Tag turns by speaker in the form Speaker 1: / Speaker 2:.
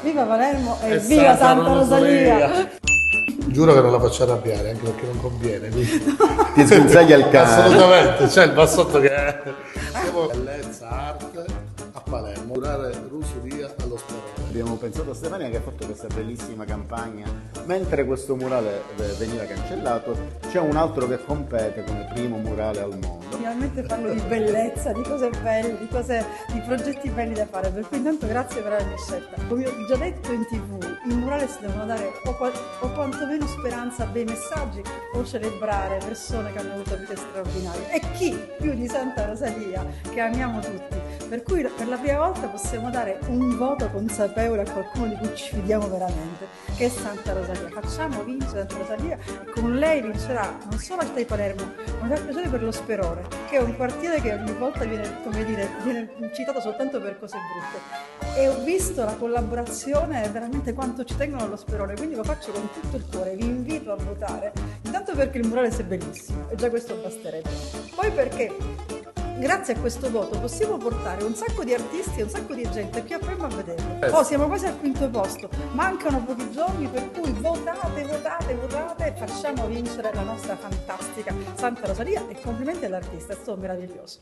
Speaker 1: Viva Palermo e viva Santa Rosalia!
Speaker 2: Giuro che non la faccio arrabbiare, anche perché non conviene.
Speaker 3: Ti sguinzaglia il cane.
Speaker 2: Assolutamente, c'è il bassotto che è. Siamo bellezza, arte a Palermo, curare Rusulia allo Sperone.
Speaker 3: Abbiamo pensato a Stefania che ha fatto questa bellissima campagna. Mentre questo murale veniva cancellato, c'è un altro che compete come primo murale al mondo.
Speaker 1: Finalmente parlo di bellezza, di cose belle, di progetti belli da fare, per cui intanto grazie per avermi scelta. Come ho già detto in TV, i murale si devono dare o quantomeno speranza a bei messaggi o celebrare persone che hanno avuto vite straordinarie. E chi più di Santa Rosalia, che amiamo tutti? Per cui per la prima volta possiamo dare un voto consapevole a qualcuno di cui ci fidiamo veramente, che è Santa Rosalia. Facciamo vincere Santa Rosalia e con lei vincerà non solo la città di Palermo, ma mi fa piacere per lo Sperone, che è un quartiere che ogni volta viene, come dire, viene citato soltanto per cose brutte. E ho visto la collaborazione e veramente quanto ci tengono allo Sperone, quindi lo faccio con tutto il cuore, vi invito a votare, intanto perché il murale è bellissimo e già questo basterebbe, poi perché grazie a questo voto possiamo portare un sacco di artisti e un sacco di gente qui a Palermo a vederlo. Oh, siamo quasi al quinto posto, mancano pochi giorni, per cui votate, votate, votate e facciamo vincere la nostra fantastica Santa Rosalia e complimenti all'artista, è stato meraviglioso.